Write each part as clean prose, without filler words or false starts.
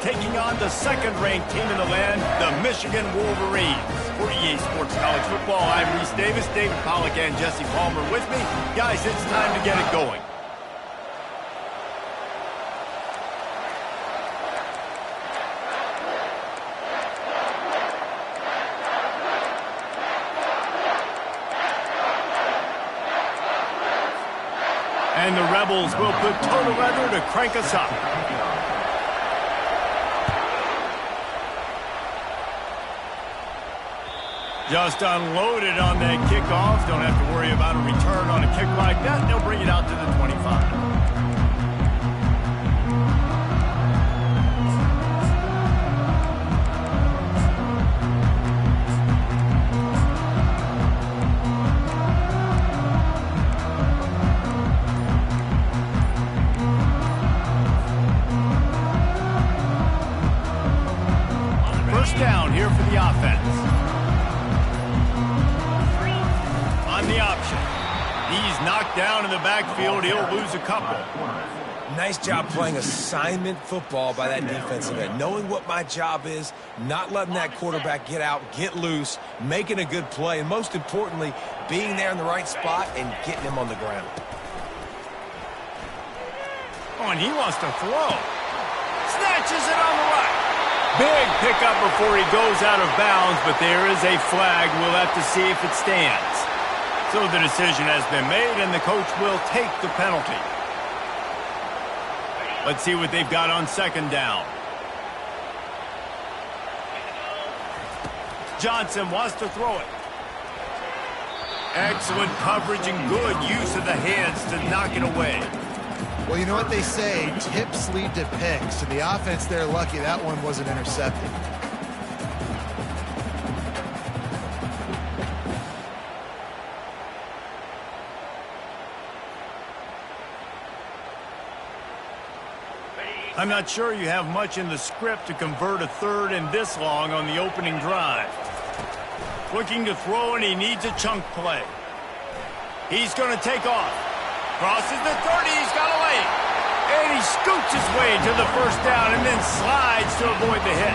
taking on the second-ranked team in the land, the Michigan Wolverines. For EA Sports College Football, I'm Reese Davis, David Pollack, and Jesse Palmer with me. Guys, it's time to get it going. And the Rebels will put total weather to crank us up. Just unloaded on that kickoff. Don't have to worry about a return on a kick like that. They'll bring it out to the 25. Down here for the offense. On the option. He's knocked down in the backfield. He'll lose a couple. Nice job playing assignment football by that defensive end. Knowing what my job is, not letting that quarterback get out, get loose, making a good play, and most importantly, being there in the right spot and getting him on the ground. Oh, and he wants to throw. Snatches it on the right. Big pickup before he goes out of bounds, but there is a flag. We'll have to see if it stands. So the decision has been made, and the coach will take the penalty. Let's see what they've got on second down. Johnson wants to throw it. Excellent coverage and good use of the hands to knock it away. Well, you know what they say, tips lead to picks. And the offense, they're lucky that one wasn't intercepted. I'm not sure you have much in the script to convert a third and this long on the opening drive. Looking to throw, and he needs a chunk play. He's going to take off. Crosses the 30, he's got a lane. And he scoots his way to the first down and then slides to avoid the hit.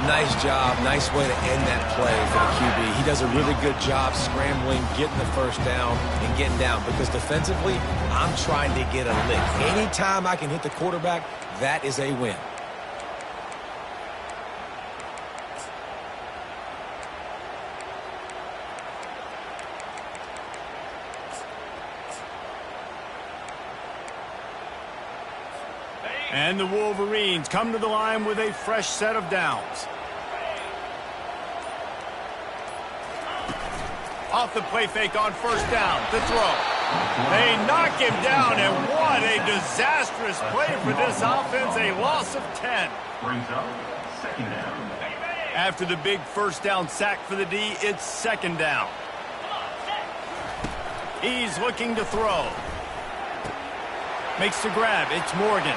Nice job, nice way to end that play for the QB. He does a really good job scrambling, getting the first down, and getting down. Because defensively, I'm trying to get a lick. Anytime I can hit the quarterback, that is a win. And the Wolverines come to the line with a fresh set of downs. Off the play fake on first down, the throw. They knock him down, and what a disastrous play for this offense, a loss of 10. Brings up second down. After the big first down sack for the D, it's second down. He's looking to throw. Makes the grab, it's Morgan.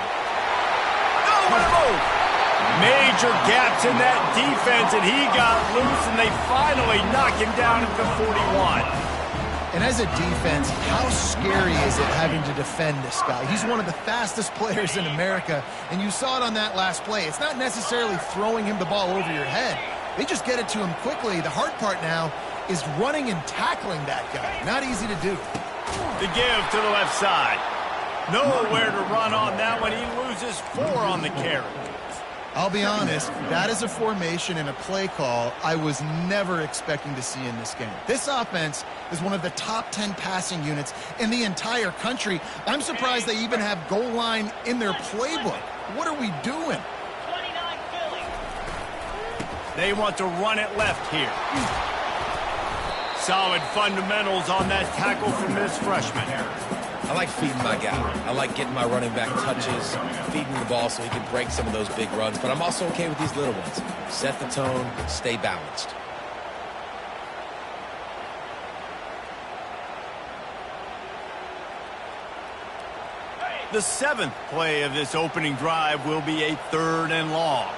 Major gaps in that defense, and he got loose, and they finally knock him down at the 41. And as a defense, how scary is it having to defend this guy? He's one of the fastest players in America, and you saw it on that last play. It's not necessarily throwing him the ball over your head. They just get it to him quickly. The hard part now is running and tackling that guy. Not easy to do. The give to the left side. Nowhere to run on that one. He loses 4 on the carry. I'll be honest, that is a formation and a play call I was never expecting to see in this game. This offense is one of the top 10 passing units in the entire country. I'm surprised they even have goal line in their playbook. What are we doing? They want to run it left here. Solid fundamentals on that tackle from this freshman. I like feeding my guy. I like getting my running back touches, feeding the ball so he can break some of those big runs. But I'm also okay with these little ones. Set the tone, stay balanced. The 7th play of this opening drive will be a 3rd and long.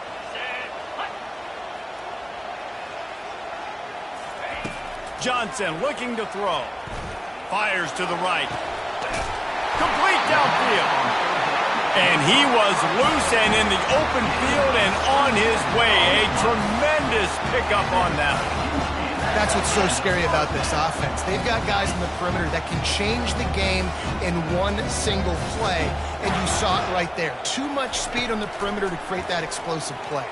Johnson looking to throw. Fires to the right. Complete downfield. And he was loose and in the open field and on his way. A tremendous pickup on that one. That's what's so scary about this offense. They've got guys in the perimeter that can change the game in one single play. And you saw it right there. Too much speed on the perimeter to create that explosive play.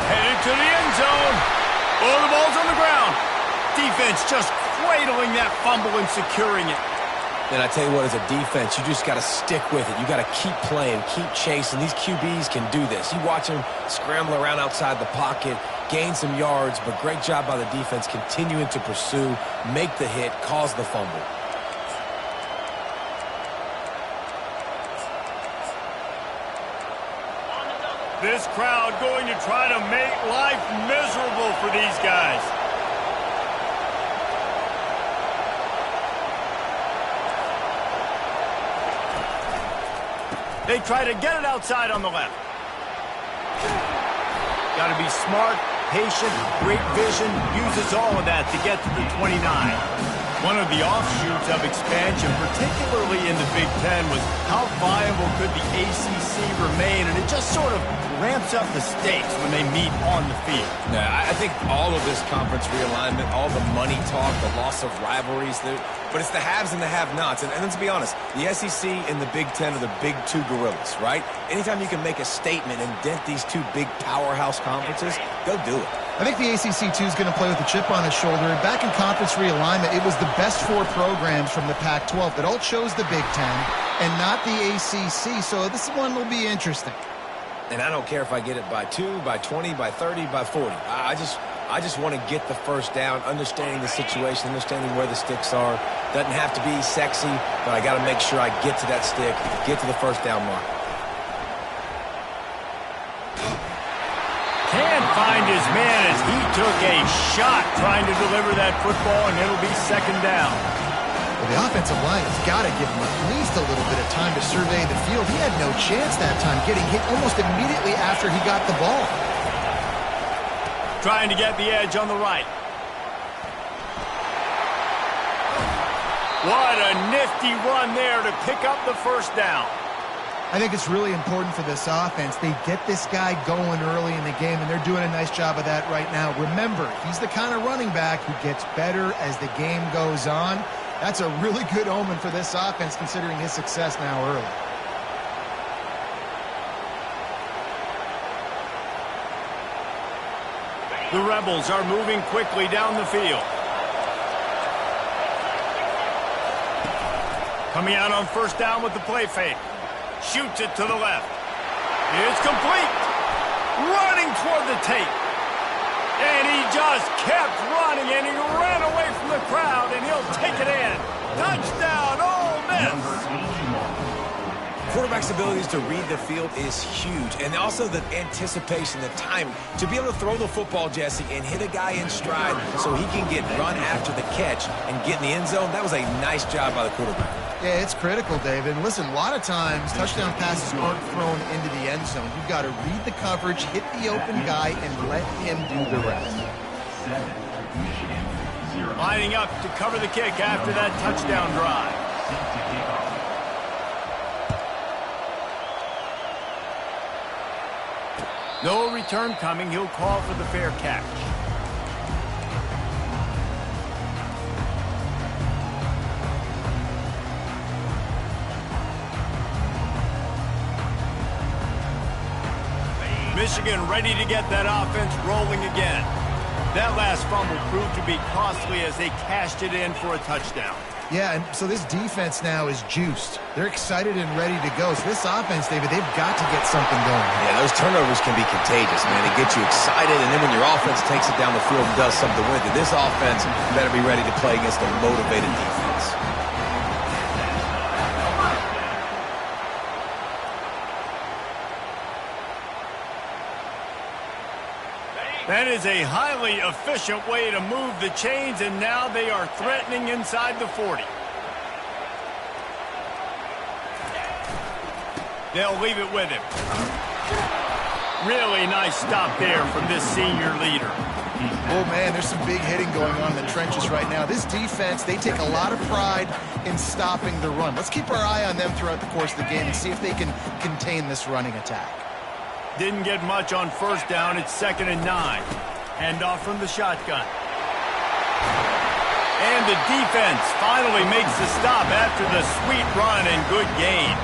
Headed to the end zone. Oh, the ball's on the ground. Defense just cradling that fumble and securing it. And I tell you what, as a defense, you just got to stick with it. You got to keep playing, keep chasing. These QBs can do this. You watch them scramble around outside the pocket, gain some yards, but great job by the defense continuing to pursue, make the hit, cause the fumble. This crowd going to try to make life miserable for these guys. They try to get it outside on the left. Got to be smart, patient, great vision, uses all of that to get to the 29. One of the offshoots of expansion, particularly in the Big Ten, was how viable could the ACC remain, and it just sort of ramps up the stakes when they meet on the field. Yeah, I think all of this conference realignment, all the money talk, the loss of rivalries, but it's the haves and the have-nots. And let's be honest, the SEC and the Big Ten are the big two gorillas, right? Anytime you can make a statement and dent these two big powerhouse conferences, go do it. I think the ACC, too, is going to play with a chip on his shoulder. And back in conference realignment, it was the best four programs from the Pac-12 that all chose the Big Ten and not the ACC. So this one will be interesting. And I don't care if I get it by 2, by 20, by 30, by 40. I just want to get the first down, understanding the situation, understanding where the sticks are. Doesn't have to be sexy, but I got to make sure I get to that stick, get to the first down mark. Can't find his man as he took a shot trying to deliver that football, and it'll be second down. Well, the offensive line has got to give him at least a little bit of time to survey the field. He had no chance that time, getting hit almost immediately after he got the ball. Trying to get the edge on the right. What a nifty run there to pick up the first down. I think it's really important for this offense. They get this guy going early in the game, and they're doing a nice job of that right now. Remember, he's the kind of running back who gets better as the game goes on. That's a really good omen for this offense, considering his success now early. The Rebels are moving quickly down the field. Coming out on first down with the play fake. Shoots it to the left. It's complete. Running toward the tape. And he just kept running, and he ran away from the crowd, and he'll take it in. Touchdown, Ole Miss. Quarterback's abilities to read the field is huge, and also the anticipation, the timing. To be able to throw the football, Jesse, and hit a guy in stride so he can get run after the catch and get in the end zone, that was a nice job by the quarterback. Yeah, it's critical, David. Listen, a lot of times touchdown passes aren't thrown into the end zone. You've got to read the coverage, hit the open guy, and let him do the rest. Lining up to cover the kick after that touchdown drive. No return coming. He'll call for the fair catch. Michigan ready to get that offense rolling again. That last fumble proved to be costly as they cashed it in for a touchdown. Yeah, and so this defense now is juiced. They're excited and ready to go. So this offense, David, they've got to get something going. Yeah, those turnovers can be contagious, man. They get you excited, and then when your offense takes it down the field and does something with it, this offense better be ready to play against a motivated defense. That is a highly efficient way to move the chains, and now they are threatening inside the 40. They'll leave it with him. Really nice stop there from this senior leader. Oh, man, there's some big hitting going on in the trenches right now. This defense, they take a lot of pride in stopping the run. Let's keep our eye on them throughout the course of the game and see if they can contain this running attack. Didn't get much on first down. It's 2nd and 9. Hand off from the shotgun. And the defense finally makes the stop after the sweet run and good gain.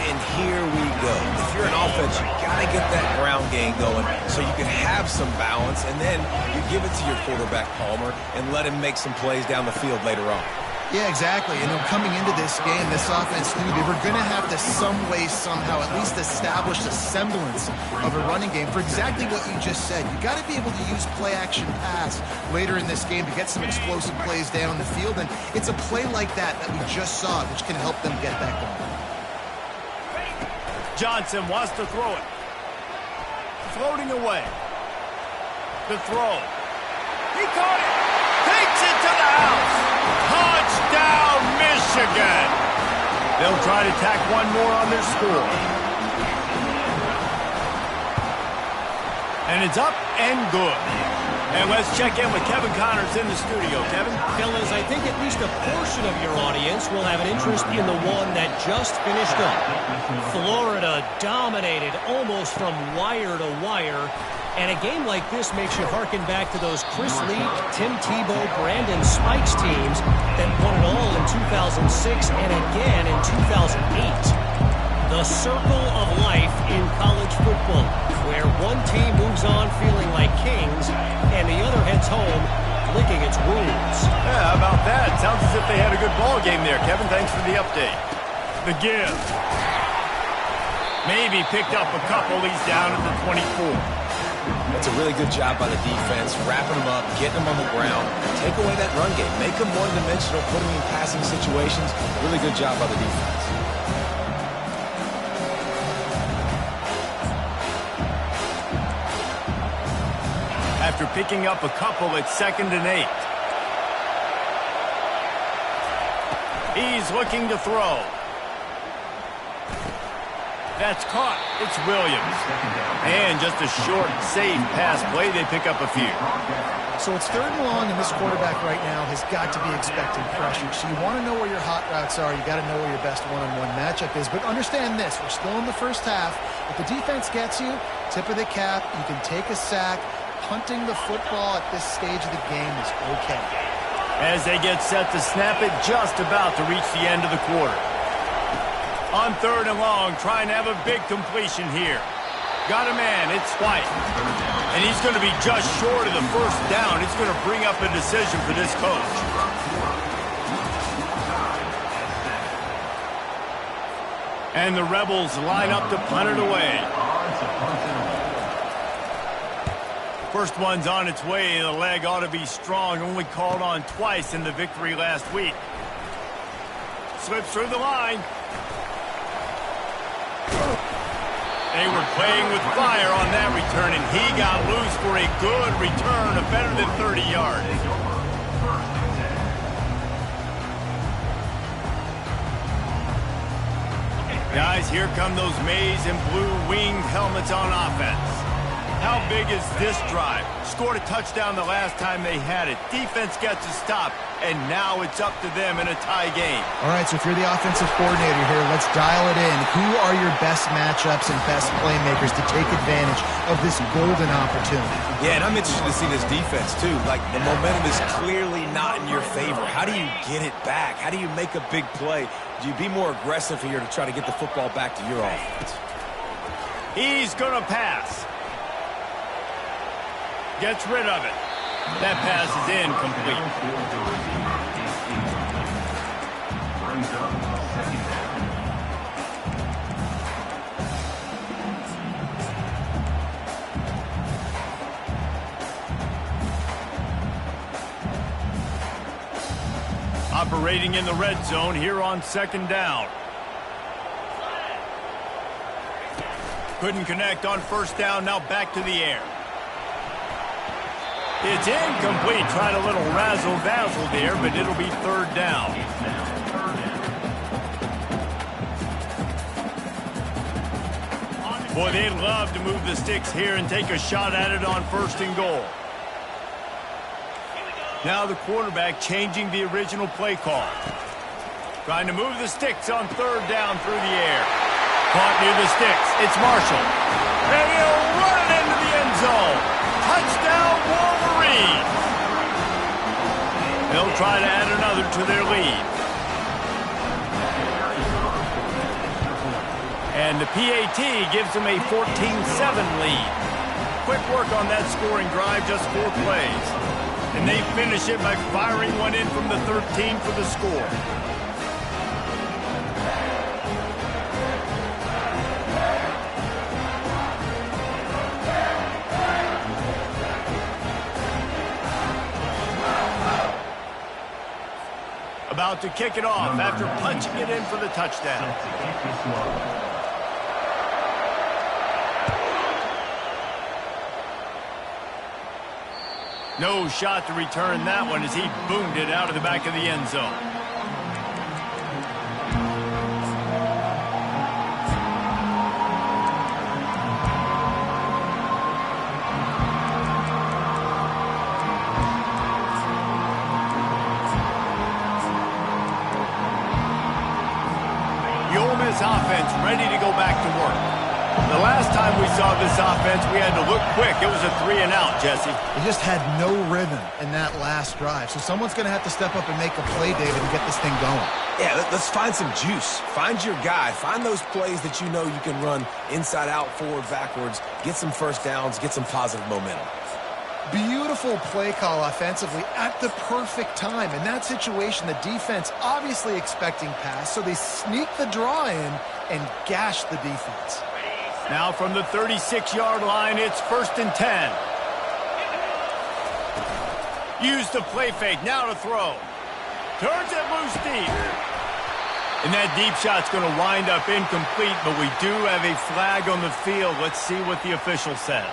And here we go. If you're an offense, you got to get that ground game going so you can have some balance, and then you give it to your quarterback, Palmer, and let him make some plays down the field later on. Yeah, exactly. And coming into this game, this offense knew they were going to have to some way, somehow, at least establish a semblance of a running game for exactly what you just said. You got to be able to use play-action pass later in this game to get some explosive plays down the field, and it's a play like that that we just saw, which can help them get that going. Johnson wants to throw it. Floating away. The throw. He caught it. Takes it to the house. Touchdown, Michigan. They'll try to tack one more on their score. And it's up and good. And let's check in with Kevin Connors in the studio. Kevin? Fellas, I think at least a portion of your audience will have an interest in the one that just finished up. Florida dominated almost from wire to wire. And a game like this makes you harken back to those Chris Leak, Tim Tebow, Brandon Spikes teams that won it all in 2006 and again in 2008. The circle of life in college football, where one team moves on feeling like kings and the other heads home licking its wounds. Yeah, how about that? Sounds as if they had a good ball game there, Kevin. Thanks for the update. The give. Maybe picked up a couple. He's down at the 24. That's a really good job by the defense, wrapping them up, getting them on the ground. Take away that run game. Make them one-dimensional, put them in passing situations. Really good job by the defense. After picking up a couple, it's 2nd and 8. He's looking to throw. That's caught. It's Williams. And just a short, safe pass play. They pick up a few. So it's 3rd and long, and this quarterback right now has got to be expecting pressure. So you want to know where your hot routes are. You got to know where your best one-on-one matchup is. But understand this. We're still in the first half. If the defense gets you, tip of the cap, you can take a sack. Punting the football at this stage of the game is okay. As they get set to snap it, just about to reach the end of the quarter. On 3rd and long, trying to have a big completion here. Got a man, it's White. And he's going to be just short of the first down. It's going to bring up a decision for this coach. And the Rebels line up to punt it away. First one's on its way. The leg ought to be strong. Only called on twice in the victory last week. Slips through the line. They were playing with fire on that return, and he got loose for a good return of better than 30 yards. Guys, here come those maize and blue winged helmets on offense. How big is this drive? Scored a touchdown the last time they had it. Defense gets a stop, and now it's up to them in a tie game. All right, so if you're the offensive coordinator here, let's dial it in. Who are your best matchups and best playmakers to take advantage of this golden opportunity? Yeah, and I'm interested to see this defense, too. Like, the momentum is clearly not in your favor. How do you get it back? How do you make a big play? Do you be more aggressive here to try to get the football back to your offense? He's going to pass. Gets rid of it. That pass is incomplete. Operating in the red zone here on 2nd down. Couldn't connect on 1st down. Now back to the air. It's incomplete. Tried a little razzle-dazzle there, but it'll be 3rd down. Boy, they'd love to move the sticks here and take a shot at it on 1st and goal. Now the quarterback changing the original play call. Trying to move the sticks on third down through the air. Caught near the sticks. It's Marshall. And he'll run it into the end zone. Touchdown, Wolverines. They'll try to add another to their lead. And the PAT gives them a 14-7 lead. Quick work on that scoring drive, just 4 plays. And they finish it by firing one in from the 13 for the score. About to kick it off after punching it in for the touchdown. No shot to return that one as he boomed it out of the back of the end zone. The Ole Miss offense ready to go back to work. The last time we saw this offense, we had to look quick. It was a 3-and-out, Jesse. They just had no rhythm in that last drive. So someone's going to have to step up and make a play, David, and get this thing going. Yeah, let's find some juice. Find your guy. Find those plays that you know you can run inside out, forward, backwards. Get some first downs. Get some positive momentum. Beautiful play call offensively at the perfect time. In that situation, the defense obviously expecting pass, so they sneak the draw in and gash the defense. Now from the 36-yard line, it's 1st and 10. Use the play fake, now to throw. Turns it loose deep. And that deep shot's going to wind up incomplete, but we do have a flag on the field. Let's see what the official says.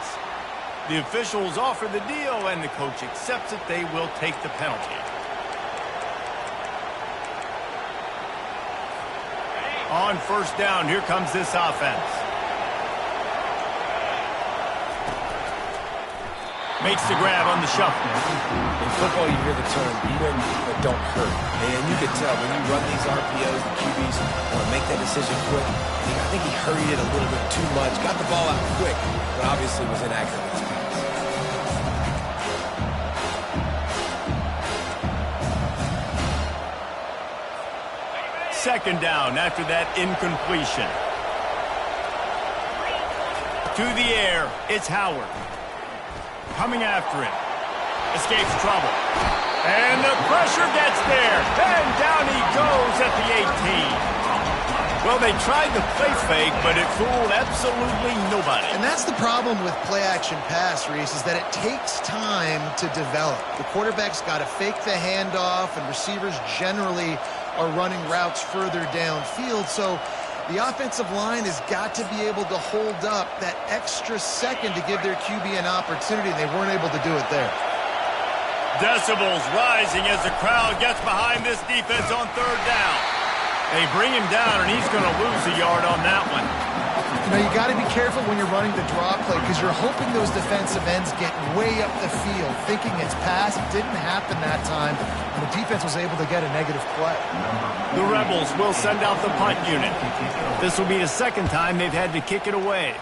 The officials offer the deal, and the coach accepts it. They will take the penalty. On 1st down, here comes this offense. Makes the grab on the shuffle. In football, you hear the term, beat them, but don't hurt. And you can tell when you run these RPOs, the QBs want to make that decision quick. I think he hurried it a little bit too much, got the ball out quick, but obviously was inaccurate with his pass. 2nd down after that incompletion. To the air, it's Howard. Coming after him. Escapes trouble. And the pressure gets there. And down he goes at the 18. Well, they tried the play fake, but it fooled absolutely nobody. And that's the problem with play-action pass, Reese, is that it takes time to develop. The quarterback's got to fake the handoff, and receivers generally are running routes further downfield. So the offensive line has got to be able to hold up that extra second to give their QB an opportunity. They weren't able to do it there. Decibels rising as the crowd gets behind this defense on 3rd down. They bring him down, and he's going to lose a yard on that one. You know, you got to be careful when you're running the draw play because you're hoping those defensive ends get way up the field, thinking it's pass. It didn't happen that time, and the defense was able to get a negative play. The Rebels will send out the punt unit. This will be the 2nd time they've had to kick it away.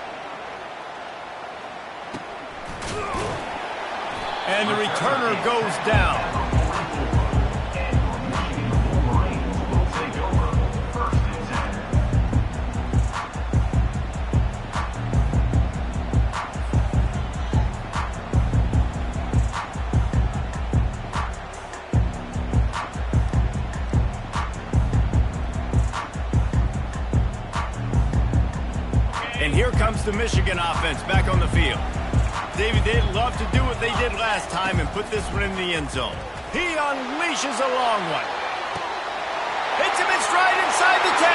And the returner goes down. And here comes the Michigan offense back on the field. David, they'd love to do what they did last time and put this one in the end zone. He unleashes a long one. Hits him in stride inside the 10.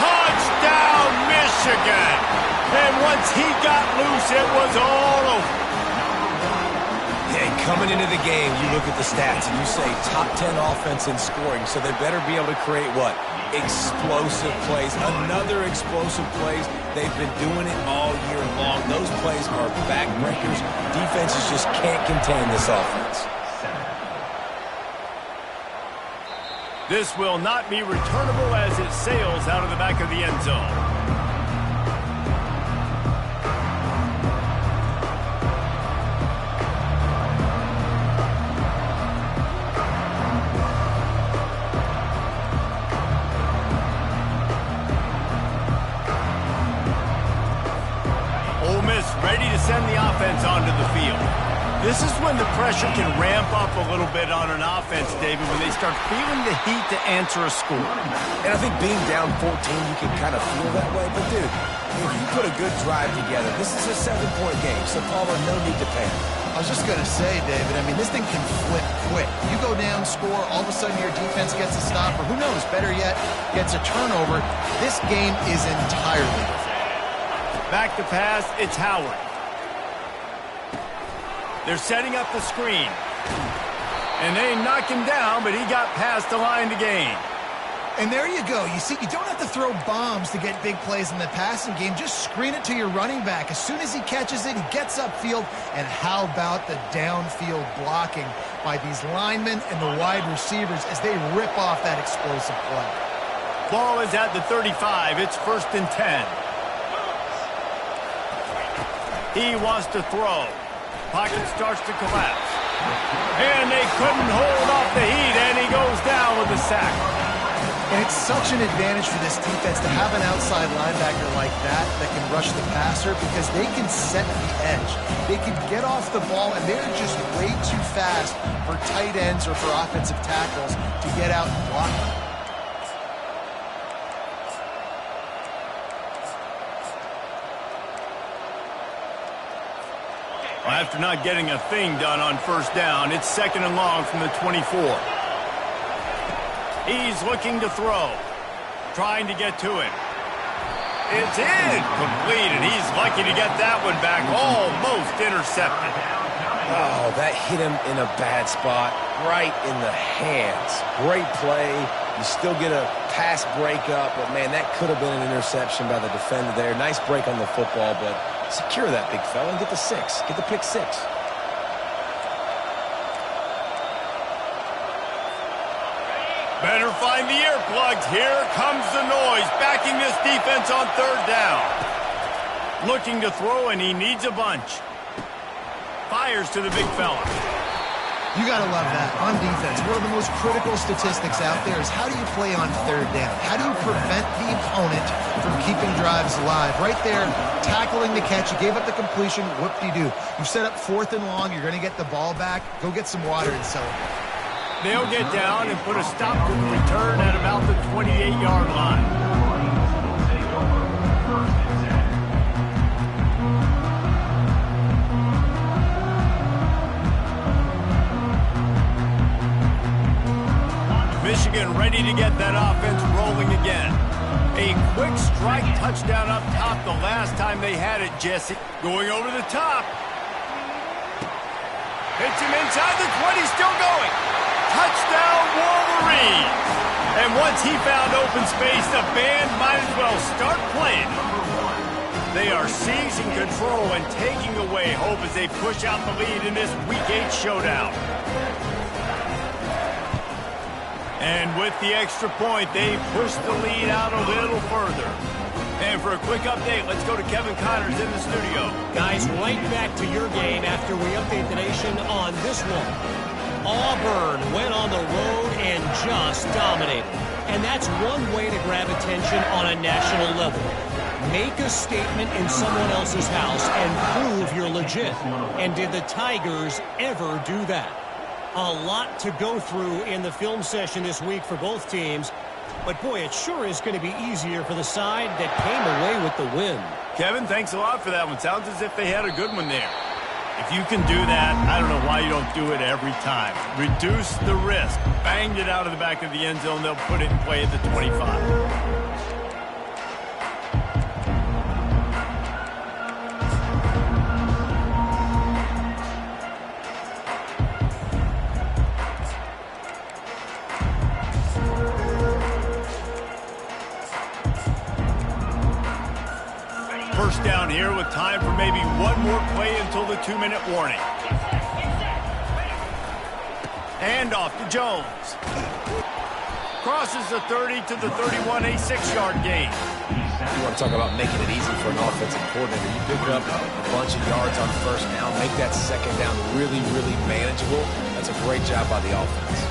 Touchdown, Michigan. And once he got loose, it was all over. Yeah, coming into the game, you look at the stats and you say top 10 offense in scoring, so they better be able to create what? Explosive plays. Another explosive plays. They've been doing it all year long. Those plays are backbreakers. Defenses just can't contain this offense. This will not be returnable as it sails out of the back of the end zone. Ready to send the offense onto the field. This is when the pressure can ramp up a little bit on an offense, David, when they start feeling the heat to answer a score. And I think being down 14, you can kind of feel that way. But, dude, if you put a good drive together, this is a 7-point game, so Palmer, no need to panic. I was just going to say, David, I mean, this thing can flip quick. You go down, score, all of a sudden your defense gets a stop, or who knows, better yet, gets a turnover. This game is entirely different. Back to pass, it's Howard. They're setting up the screen. And they knock him down, but he got past the line to gain. And there you go. You see, you don't have to throw bombs to get big plays in the passing game. Just screen it to your running back. As soon as he catches it, he gets upfield. And how about the downfield blocking by these linemen and the wide receivers as they rip off that explosive play. Ball is at the 35. It's 1st and 10. He wants to throw. Pocket starts to collapse. And they couldn't hold off the heat, and he goes down with a sack. And it's such an advantage for this defense to have an outside linebacker like that can rush the passer because they can set the edge. They can get off the ball, and they're just way too fast for tight ends or for offensive tackles to get out and block them. After not getting a thing done on 1st down, it's 2nd and long from the 24. He's looking to throw, trying to get to him. It's incomplete, and he's lucky to get that one back, almost intercepted. Oh, that hit him in a bad spot, right in the hands. Great play. You still get a pass breakup, but, man, that could have been an interception by the defender there. Nice break on the football, but secure that big fella and get the 6. Get the pick 6. Better find the earplugs. Here comes the noise, backing this defense on 3rd down. Looking to throw, and he needs a bunch. Fires to the big fella. You got to love that. On defense, one of the most critical statistics out there is how do you play on 3rd down? How do you prevent the opponent from keeping drives alive? Right there, tackling the catch. You gave up the completion. Whoop-de-doo. You set up 4th and long. You're going to get the ball back. Go get some water and celebrate. They'll get down and put a stop to the return at about the 28-yard line. Michigan ready to get that offense rolling again. A quick strike touchdown up top the last time they had it, Jesse. Going over the top. Hits him inside the 20, still going. Touchdown, Wolverines. And once he found open space, the band might as well start playing. They are seizing control and taking away hope as they push out the lead in this Week 8 showdown. And with the extra point, they push the lead out a little further. And for a quick update, let's go to Kevin Connors in the studio. Guys, right back to your game after we update the nation on this one. Auburn went on the road and just dominated. And that's one way to grab attention on a national level. Make a statement in someone else's house and prove you're legit. And did the Tigers ever do that? A lot to go through in the film session this week for both teams. But, boy, it sure is going to be easier for the side that came away with the win. Kevin, thanks a lot for that one. Sounds as if they had a good one there. If you can do that, I don't know why you don't do it every time. Reduce the risk. Banged it out of the back of the end zone. They'll put it in play at the 25. First down here with time for maybe one more play until the 2-minute warning. And off to Jones. Crosses the 30 to the 31, a 6-yard gain. You want to talk about making it easy for an offensive coordinator. You pick up a bunch of yards on first down, make that second down really, really manageable. That's a great job by the offense.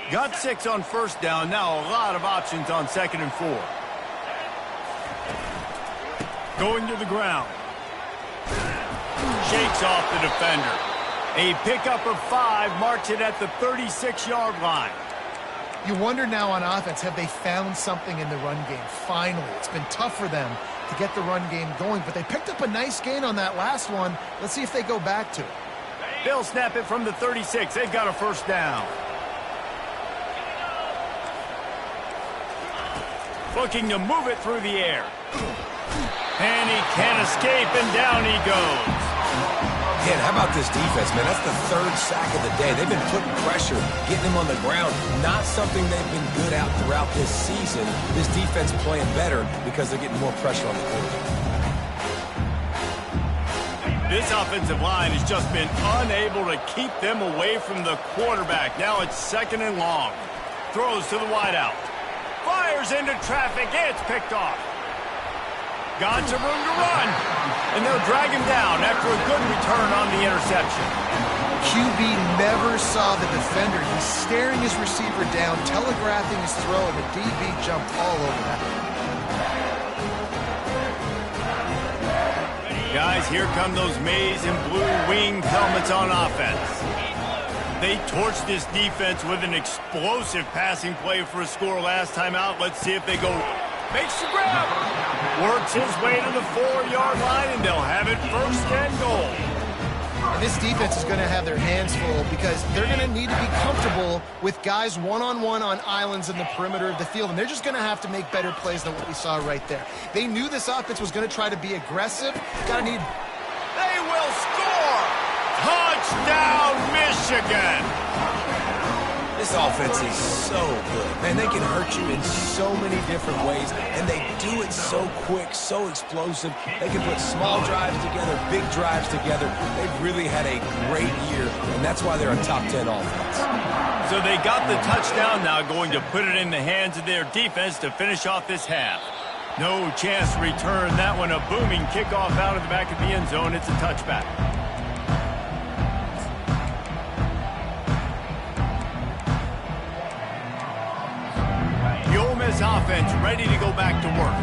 Got 6 on first down. Now a lot of options on 2nd and 4. Going to the ground. Shakes off the defender. A pickup of 5 marks it at the 36-yard line. You wonder now on offense, have they found something in the run game? Finally, it's been tough for them to get the run game going, but they picked up a nice gain on that last one. Let's see if they go back to it. They'll snap it from the 36. They've got a first down. Looking to move it through the air. And he can't escape, and down he goes. Man, how about this defense, man? That's the 3rd sack of the day. They've been putting pressure, getting him on the ground. Not something they've been good at throughout this season. This defense playing better because they're getting more pressure on the quarterback. This offensive line has just been unable to keep them away from the quarterback. Now it's 2nd and long. Throws to the wideout. Fires into traffic. It's picked off. Got some room to run. And they'll drag him down after a good return on the interception. QB never saw the defender. He's staring his receiver down, telegraphing his throw, and the DB jumped all over that. Guys, here come those maize and blue winged helmets on offense. They torched this defense with an explosive passing play for a score last time out. Let's see if they go. Makes the grab. Works his way to the 4-yard line, and they'll have it 1st and goal. And this defense is going to have their hands full because they're going to need to be comfortable with guys one-on-one on islands in the perimeter of the field, and they're just going to have to make better plays than what we saw right there. They knew this offense was going to try to be aggressive. They will score! Touchdown, Michigan! This offense is so good. Man, they can hurt you in so many different ways, and they do it so quick, so explosive. They can put small drives together, big drives together. They've really had a great year, and that's why they're a top 10 offense. So they got the touchdown, now going to put it in the hands of their defense to finish off this half. No chance to return that one. A booming kickoff out of the back of the end zone. It's a touchback. Offense ready to go back to work.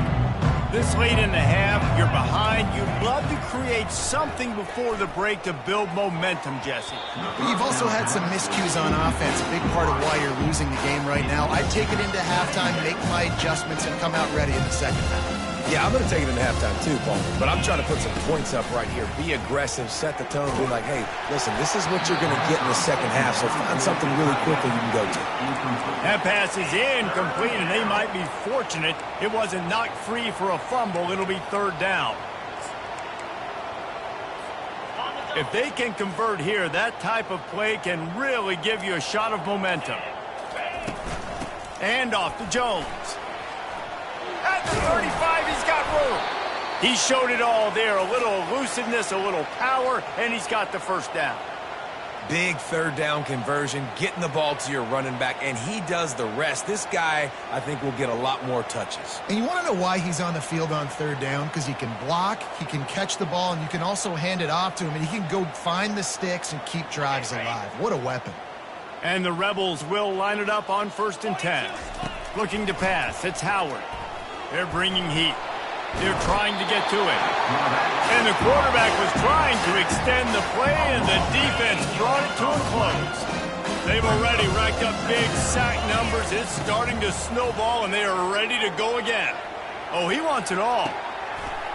This late in the half, you're behind. You'd love to create something before the break to build momentum, Jesse. You've also had some miscues on offense, a big part of why you're losing the game right now. I'd take it into halftime, make my adjustments, and come out ready in the second half. Yeah, I'm going to take it into halftime too, Paul. But I'm trying to put some points up right here. Be aggressive, set the tone, be like, hey, listen, this is what you're going to get in the second half, so find something really quickly you can go to. That pass is incomplete, and they might be fortunate it wasn't knocked free for a fumble. It'll be 3rd down. If they can convert here, that type of play can really give you a shot of momentum. And off to Jones. At the 35, he's got room. He showed it all there. A little elusiveness, a little power, and he's got the first down. Big 3rd down conversion, getting the ball to your running back, and he does the rest. This guy, I think, will get a lot more touches. And you want to know why he's on the field on 3rd down? Because he can block, he can catch the ball, and you can also hand it off to him, and he can go find the sticks and keep drives alive. What a weapon. And the Rebels will line it up on 1st and 10. Looking to pass. It's Howard. They're bringing heat. They're trying to get to it. And the quarterback was trying to extend the play, and the defense brought it to a close. They've already racked up big sack numbers. It's starting to snowball, and they are ready to go again. Oh, he wants it all.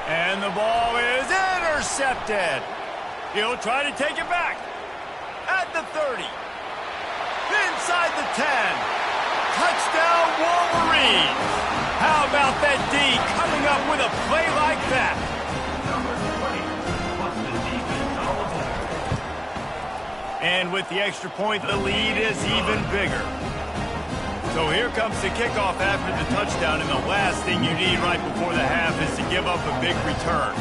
And the ball is intercepted. He'll try to take it back. At the 30. Inside the 10. Touchdown, Wolverines. How about that D coming up with a play like that? And with the extra point, the lead is even bigger. So here comes the kickoff after the touchdown, and the last thing you need right before the half is to give up a big return.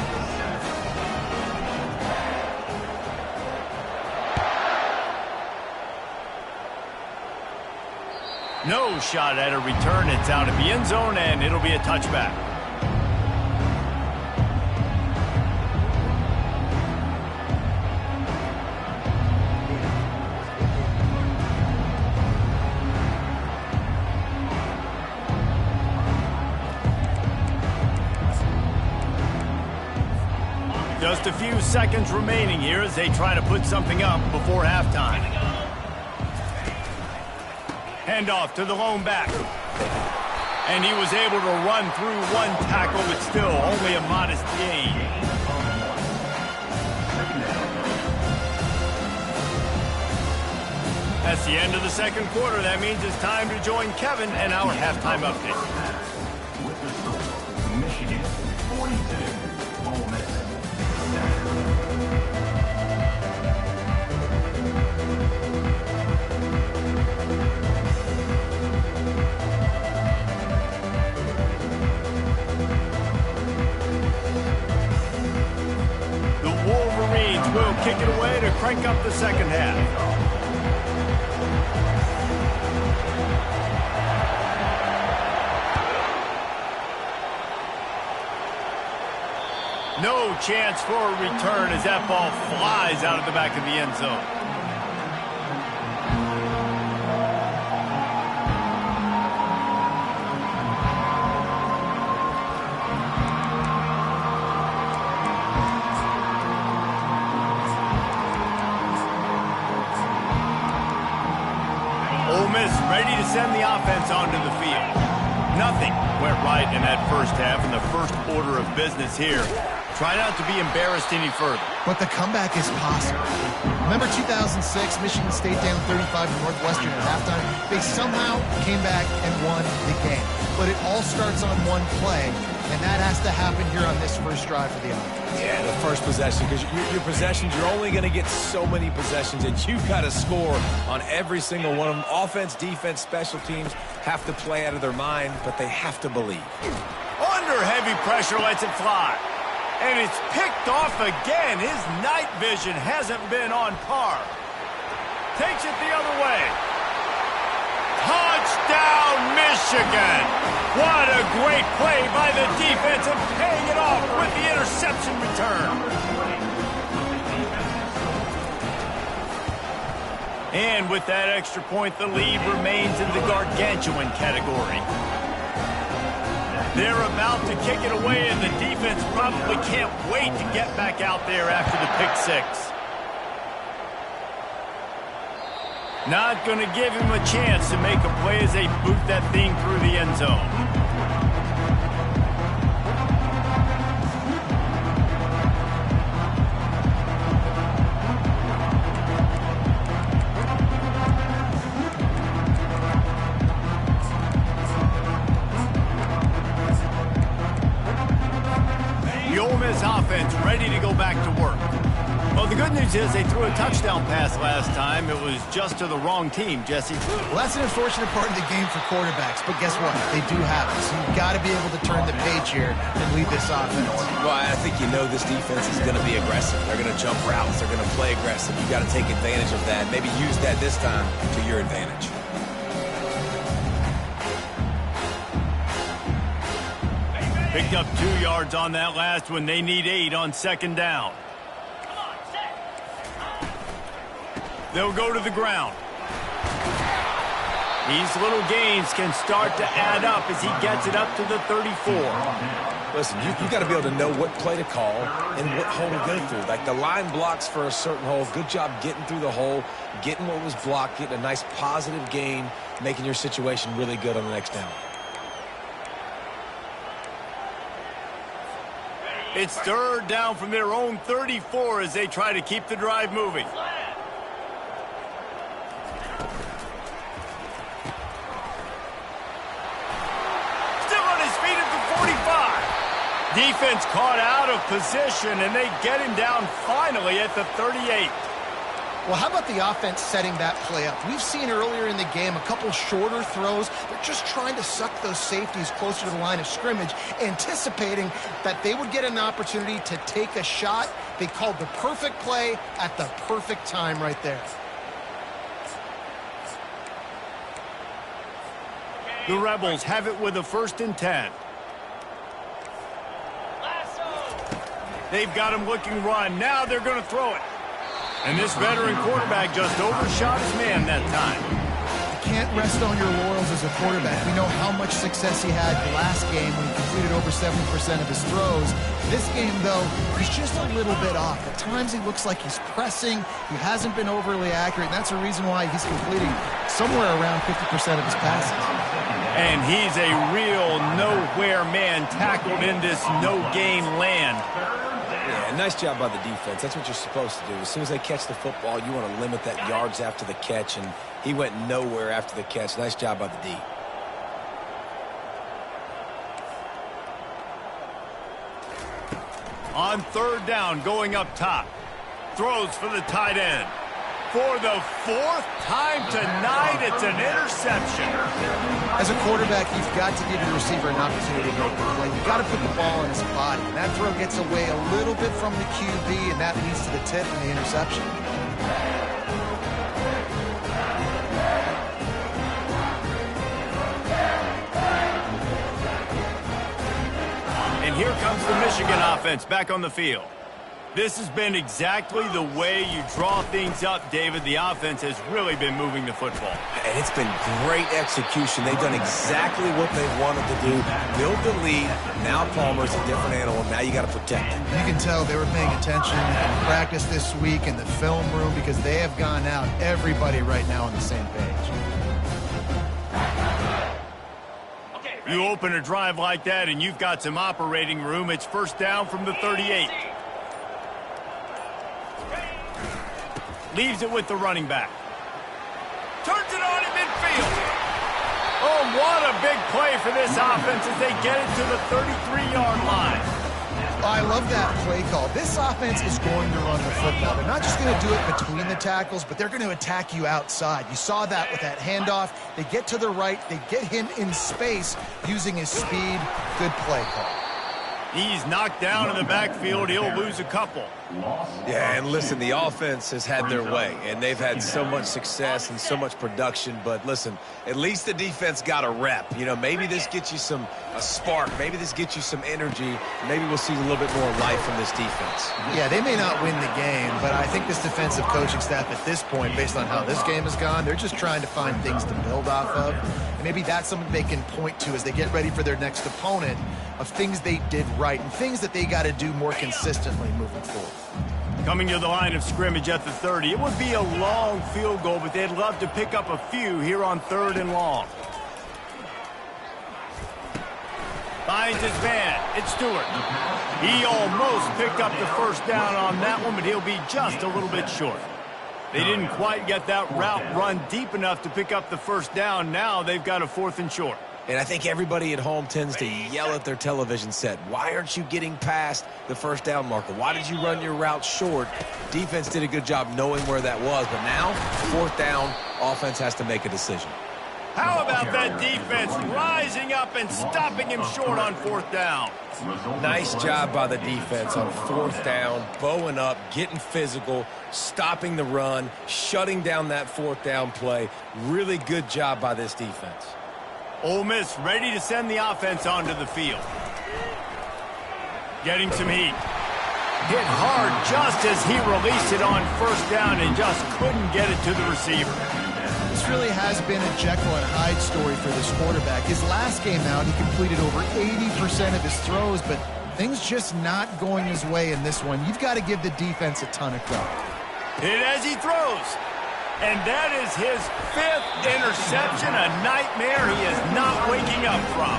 No shot at a return. It's out of the end zone, and it'll be a touchback. Just a few seconds remaining here as they try to put something up before halftime. Handoff to the lone back. And he was able to run through one tackle, but still only a modest gain. That's the end of the second quarter. That means it's time to join Kevin and our halftime update. With the score, Michigan 42, Ole Miss. The Wolverines will kick it away to crank up the second half. No chance for a return as that ball flies out of the back of the end zone. Ole Miss ready to send the offense onto the field. Nothing went right in that first half, in the first order of business here. Try not to be embarrassed any further. But the comeback is possible. Remember 2006, Michigan State down 35 to Northwestern at halftime? They somehow came back and won the game. But it all starts on one play, and that has to happen here on this first drive for the offense. Yeah, the first possession, because your possessions, you're only going to get so many possessions, and you've got to score on every single one of them. Offense, defense, special teams have to play out of their mind, but they have to believe. Under heavy pressure, lets it fly. And it's picked off again. His night vision hasn't been on par. Takes it the other way. Touchdown, Michigan! What a great play by the defense and paying it off with the interception return. And with that extra point, the lead remains in the gargantuan category. They're about to kick it away, and the defense probably can't wait to get back out there after the pick six. Not going to give him a chance to make a play as they boot that thing through the end zone. Offense ready to go back to work. Well, the good news is they threw a touchdown pass last time. It was just to the wrong team, Jesse. Well, that's an unfortunate part of the game for quarterbacks, but guess what? They do have it, so you've got to be able to turn the page here and lead this offense. Well, I think you know this defense is going to be aggressive. They're going to jump routes. They're going to play aggressive. You've got to take advantage of that. Maybe use that this time to your advantage. Picked up 2 yards on that last one. They need 8 on second down. They'll go to the ground. These little gains can start to add up as he gets it up to the 34. Listen, you got to be able to know what play to call and what hole to go through. Like the line blocks for a certain hole. Good job getting through the hole, getting what was blocked, getting a nice positive gain, making your situation really good on the next down. It's third down from their own 34 as they try to keep the drive moving. Still on his feet at the 45. Defense caught out of position, and they get him down finally at the 38. Well, how about the offense setting that play up? We've seen earlier in the game a couple shorter throws. They're just trying to suck those safeties closer to the line of scrimmage, anticipating that they would get an opportunity to take a shot. They called the perfect play at the perfect time right there. The Rebels have it with a 1st and 10. They've got him looking run. Now they're going to throw it. And this veteran quarterback just overshot his man that time. You can't rest on your laurels as a quarterback. We know how much success he had last game when he completed over 70% of his throws. This game, though, he's just a little bit off. At times he looks like he's pressing. He hasn't been overly accurate, and that's a reason why he's completing somewhere around 50% of his passes. And he's a real nowhere man tackled in this no-gain land. Yeah, nice job by the defense. That's what you're supposed to do. As soon as they catch the football, you want to limit that yards after the catch, and he went nowhere after the catch. Nice job by the D. On 3rd down, going up top. Throws for the tight end. For the 4th time tonight, it's an interception. As a quarterback, you've got to give your receiver an opportunity to make the play. You've got to put the ball in his body. And that throw gets away a little bit from the QB, and that leads to the tip and the interception. And here comes the Michigan offense back on the field. This has been exactly the way you draw things up, David. The offense has really been moving the football. And it's been great execution. They've done exactly what they wanted to do. Build the lead. Now Palmer's a different animal. Now you got to protect him. You can tell they were paying attention in practice this week in the film room because they have gone out, everybody right now on the same page. You open a drive like that and you've got some operating room. It's 1st down from the 38. Leaves it with the running back. Turns it on in midfield. Oh, what a big play for this offense as they get it to the 33-yard line. I love that play call. This offense is going to run the football. They're not just going to do it between the tackles, but they're going to attack you outside. You saw that with that handoff. They get to the right. They get him in space using his speed. Good play call. He's knocked down in the backfield. He'll lose a couple. Yeah, and listen, the offense has had their way, and they've had so much success and so much production. But listen, at least the defense got a rep. You know, maybe this gets you a spark. Maybe this gets you some energy. Maybe we'll see a little bit more life from this defense. Yeah, they may not win the game, but I think this defensive coaching staff at this point, based on how this game has gone, they're just trying to find things to build off of. And maybe that's something they can point to as they get ready for their next opponent, of things they did right and things that they got to do more consistently moving forward. Coming to the line of scrimmage at the 30. It would be a long field goal, but they'd love to pick up a few here on 3rd and long. Finds his man. It's Stewart. He almost picked up the 1st down on that one, but he'll be just a little bit short. They didn't quite get that route run deep enough to pick up the 1st down. Now they've got a 4th and short. And I think everybody at home tends to yell at their television set, why aren't you getting past the 1st down marker? Why did you run your route short? Defense did a good job knowing where that was, but now, 4th down, offense has to make a decision. How about that defense rising up and stopping him short on 4th down? Nice job by the defense on 4th down, bowing up, getting physical, stopping the run, shutting down that 4th down play. Really good job by this defense. Ole Miss ready to send the offense onto the field. Getting some heat. Hit hard just as he released it on 1st down and just couldn't get it to the receiver. This really has been a Jekyll and Hyde story for this quarterback. His last game out, he completed over 80% of his throws, but things just not going his way in this one. You've got to give the defense a ton of credit. Hit as he throws. And that is his 5th interception, a nightmare he is not waking up from.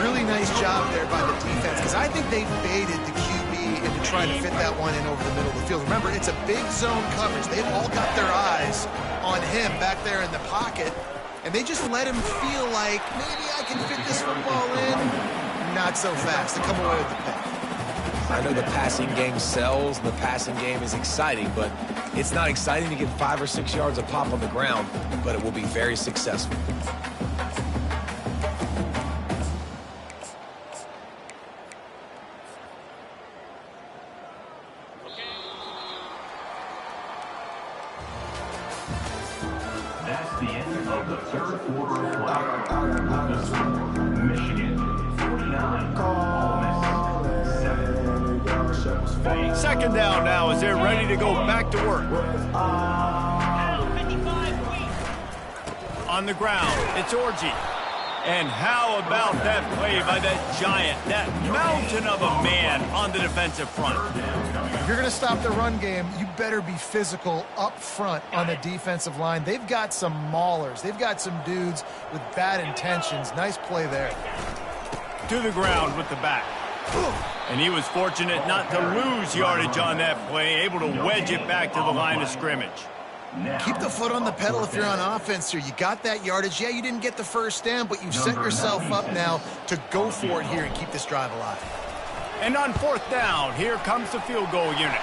Really nice job there by the defense, because I think they baited the QB into trying to fit that one in over the middle of the field. Remember, it's a big zone coverage. They've all got their eyes on him back there in the pocket, and they just let him feel like, maybe I can fit this football in. Not so fast. They come away with the pick. I know the passing game sells, and the passing game is exciting, but it's not exciting to get 5 or 6 yards of pop on the ground, but it will be very successful. That's the end of the third quarter of play. With the score, Michigan 49, Ole Miss 7. Second down now as they're ready to go back to work. On the ground, it's Orji. And how about that play by that giant, that mountain of a man on the defensive front? If you're going to stop the run game, you better be physical up front on the defensive line. They've got some maulers. They've got some dudes with bad intentions. Nice play there. To the ground with the back. And he was fortunate not to lose yardage on that play, able to wedge it back to the line of scrimmage. Keep the foot on the pedal if you're on offense here. You got that yardage. Yeah, you didn't get the first down, but you've set yourself up now to go for it here and keep this drive alive. And on fourth down, here comes the field goal unit.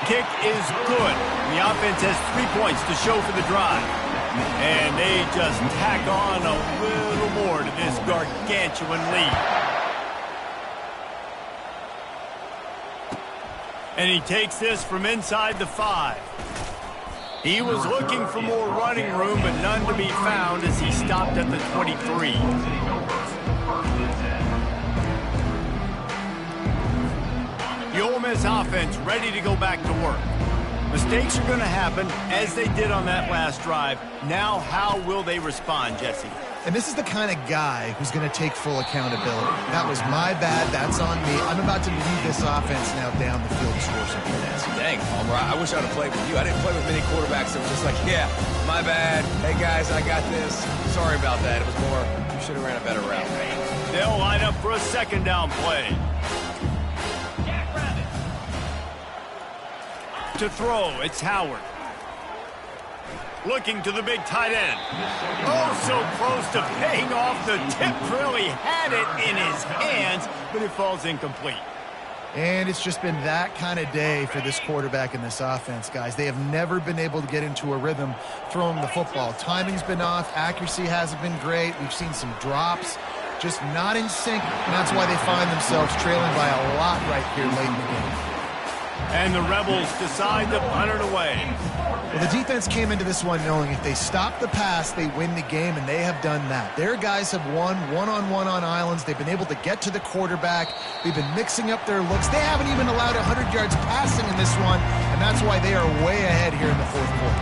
Kick is good. The offense has 3 points to show for the drive. And they just tack on a little more to this gargantuan lead. And he takes this from inside the 5. He was looking for more running room, but none to be found as he stopped at the 23. The Ole Miss offense ready to go back to work. Mistakes are going to happen, as they did on that last drive. Now, how will they respond, Jesse? And this is the kind of guy who's going to take full accountability. That was my bad. That's on me. I'm about to lead this offense now down the field to score some points. Dang, Palmer, I wish I would have played with you. I didn't play with many quarterbacks that were just like, yeah, my bad. Hey, guys, I got this. Sorry about that. It was more, you should have ran a better route. They'll line up for a second down play. To throw, it's Howard. Looking to the big tight end. Oh, so close to paying off the tip drill. He had it in his hands, but it falls incomplete. And it's just been that kind of day for this quarterback in this offense, guys. They have never been able to get into a rhythm throwing the football. Timing's been off. Accuracy hasn't been great. We've seen some drops. Just not in sync, and that's why they find themselves trailing by a lot right here late in the game. And the Rebels decide to punt it away. Well, the defense came into this one knowing if they stop the pass, they win the game, and they have done that. Their guys have won one-on-one on islands. They've been able to get to the quarterback. They've been mixing up their looks. They haven't even allowed 100 yards passing in this one, and that's why they are way ahead here in the fourth quarter.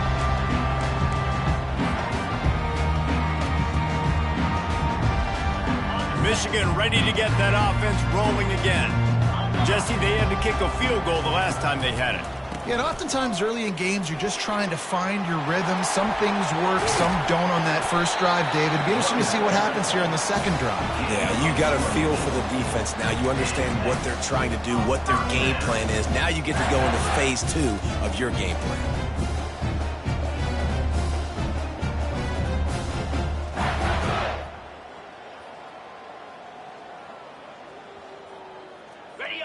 Michigan ready to get that offense rolling again. Jesse, they had to kick a field goal the last time they had it. Yeah, and oftentimes early in games, you're just trying to find your rhythm. Some things work, some don't on that first drive, David. It'd be interesting to see what happens here on the second drive. Yeah, you got a feel for the defense now. You understand what they're trying to do, what their game plan is. Now you get to go into phase 2 of your game plan.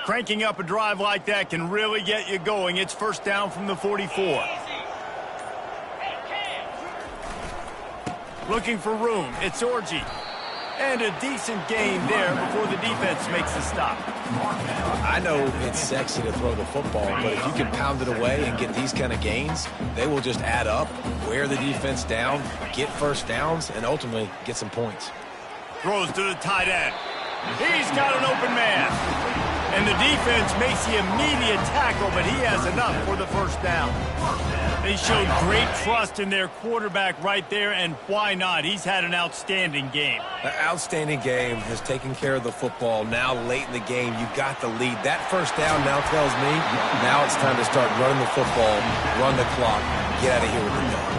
Cranking up a drive like that can really get you going. It's first down from the 44. Looking for room. It's Orji. And a decent gain there before the defense makes the stop. I know it's sexy to throw the football, but if you can pound it away and get these kind of gains, they will just add up, wear the defense down, get first downs, and ultimately get some points. Throws to the tight end. He's got an open man. And the defense makes the immediate tackle, but he has enough for the first down. They showed great trust in their quarterback right there, and why not? He's had an outstanding game. An outstanding game, has taken care of the football. Now late in the game, you got the lead. That first down now tells me now it's time to start running the football, run the clock, get out of here with the dog.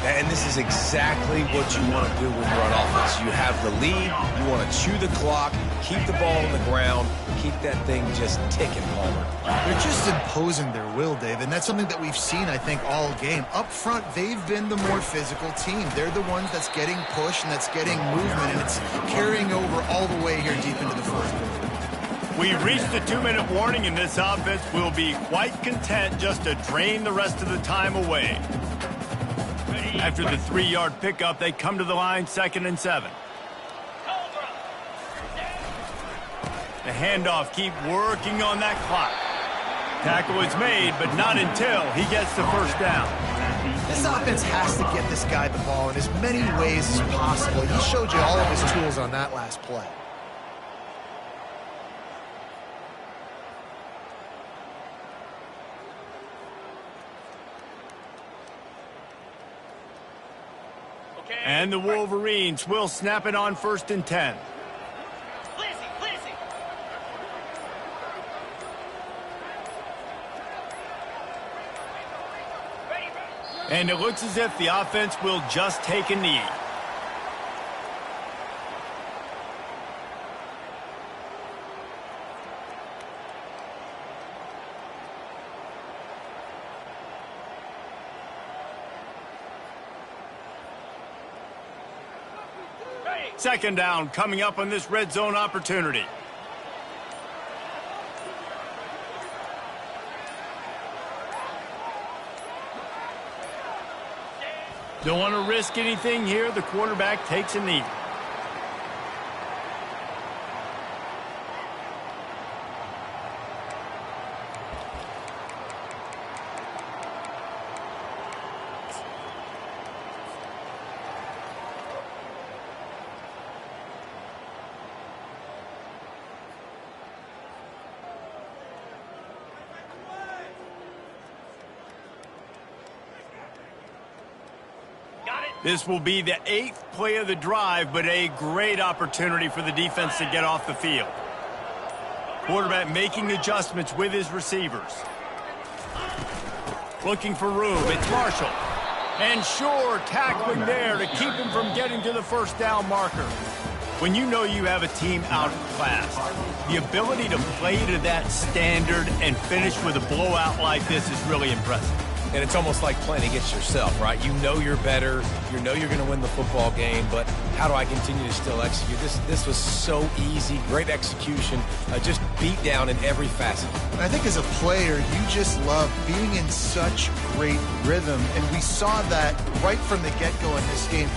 And this is exactly what you want to do when you're on offense. You have the lead, you want to chew the clock, keep the ball on the ground, keep that thing just ticking, Palmer. They're just imposing their will, Dave, and that's something that we've seen, I think, all game. Up front, they've been the more physical team. They're the ones that's getting pushed and that's getting movement, and it's carrying over all the way here deep into the fourth quarter. We reached the 2-minute warning, and this offense will be quite content just to drain the rest of the time away. After the 3-yard pickup, they come to the line, 2nd and 7. The handoff, keep working on that clock. Tackle is made, but not until he gets the first down. This offense has to get this guy the ball in as many ways as possible. He showed you all of his tools on that last play. And the Wolverines will snap it on 1st and 10. And it looks as if the offense will just take a knee. Second down coming up on this red zone opportunity. Don't want to risk anything here. The quarterback takes a knee. This will be the 8th play of the drive, but a great opportunity for the defense to get off the field. Quarterback making adjustments with his receivers. Looking for room. It's Marshall. And sure, tackling there to keep him from getting to the first down marker. When you know you have a team outclassed, the ability to play to that standard and finish with a blowout like this is really impressive. And it's almost like playing against yourself, right? You know you're better. You know you're going to win the football game, but how do I continue to still execute? This was so easy, great execution, just beat down in every facet. And I think as a player, you just love being in such great rhythm, and we saw that right from the get-go in this game.